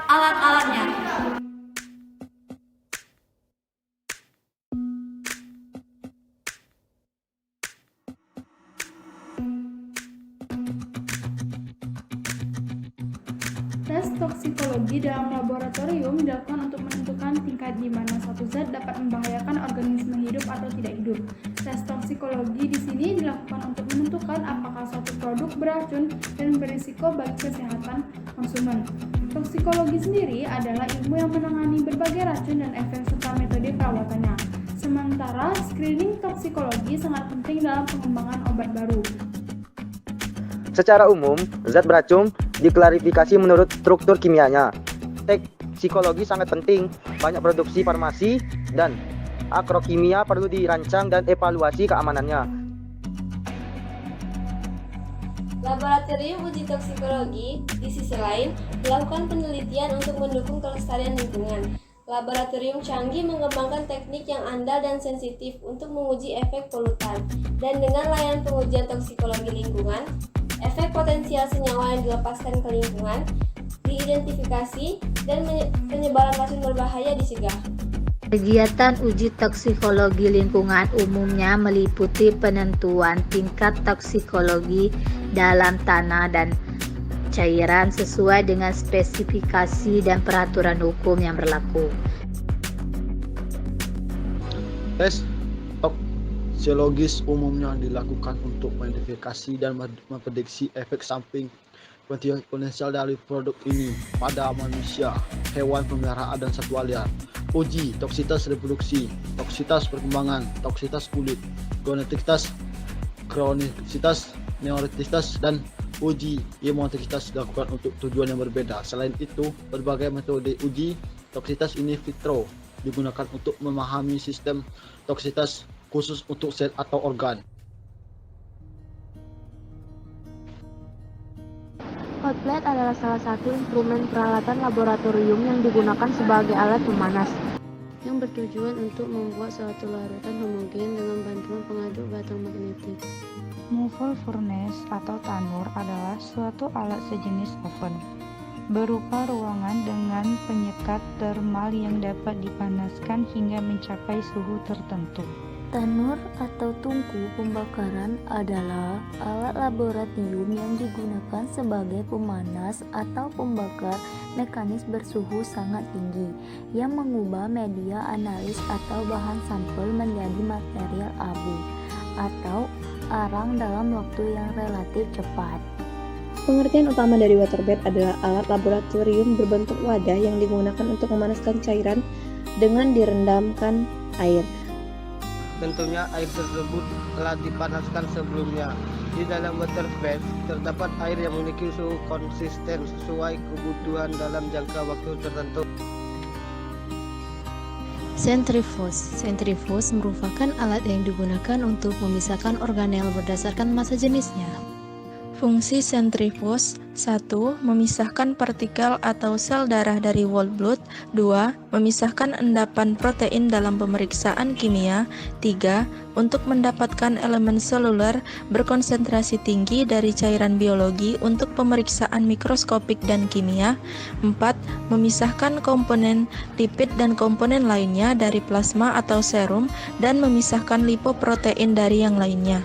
Alat-alatnya. Tes toksikologi dalam laboratorium dilakukan untuk menentukan tingkat di mana suatu zat dapat membahayakan organisme hidup atau tidak hidup. Tes toksikologi di sini dilakukan untuk menentukan apakah suatu produk beracun dan berisiko bagi kesehatan konsumen. Toksikologi sendiri adalah ilmu yang menangani berbagai racun dan efek serta metode perawatannya. Sementara screening toksikologi sangat penting dalam pengembangan obat baru. Secara umum, zat beracun diklarifikasi menurut struktur kimianya. Toksikologi sangat penting, banyak produksi farmasi dan agrokimia perlu dirancang dan evaluasi keamanannya. Laboratorium uji toksikologi, di sisi lain, melakukan penelitian untuk mendukung kelestarian lingkungan. Laboratorium canggih mengembangkan teknik yang andal dan sensitif untuk menguji efek polutan. Dan dengan layanan pengujian toksikologi lingkungan, efek potensial senyawa yang dilepaskan ke lingkungan diidentifikasi dan penyebaran racun berbahaya dicegah. Kegiatan uji toksikologi lingkungan umumnya meliputi penentuan tingkat toksikologi dalam tanah dan cairan sesuai dengan spesifikasi dan peraturan hukum yang berlaku. Tes toksikologi umumnya dilakukan untuk mengidentifikasi dan memprediksi efek samping potensial dari produk ini pada manusia, hewan peliharaan dan satwa liar. Uji toksisitas reproduksi, toksisitas perkembangan, toksisitas kulit, kronisitas, neurotisitas, dan uji imunotoksikositas dilakukan untuk tujuan yang berbeda. Selain itu, berbagai metode uji toksisitas in vitro digunakan untuk memahami sistem toksisitas khusus untuk sel atau organ. Hot plate adalah salah satu instrumen peralatan laboratorium yang digunakan sebagai alat pemanas yang bertujuan untuk membuat suatu larutan homogen dengan bantuan pengaduk batang magnetik. Movable furnace atau tanur adalah suatu alat sejenis oven berupa ruangan dengan penyekat termal yang dapat dipanaskan hingga mencapai suhu tertentu. Tanur atau tungku pembakaran adalah alat laboratorium yang digunakan sebagai pemanas atau pembakar mekanis bersuhu sangat tinggi yang mengubah media analis atau bahan sampel menjadi material abu atau arang dalam waktu yang relatif cepat. Pengertian utama dari waterbed adalah alat laboratorium berbentuk wadah yang digunakan untuk memanaskan cairan dengan direndamkan air. Tentunya air tersebut telah dipanaskan sebelumnya. Di dalam waterbed terdapat air yang memiliki suhu konsisten sesuai kebutuhan dalam jangka waktu tertentu. Sentrifuge merupakan alat yang digunakan untuk memisahkan organel berdasarkan massa jenisnya. Fungsi sentrifuge: 1. Memisahkan partikel atau sel darah dari whole blood. 2. Memisahkan endapan protein dalam pemeriksaan kimia. 3. Untuk mendapatkan elemen seluler berkonsentrasi tinggi dari cairan biologi untuk pemeriksaan mikroskopik dan kimia. 4. Memisahkan komponen lipid dan komponen lainnya dari plasma atau serum dan memisahkan lipoprotein dari yang lainnya.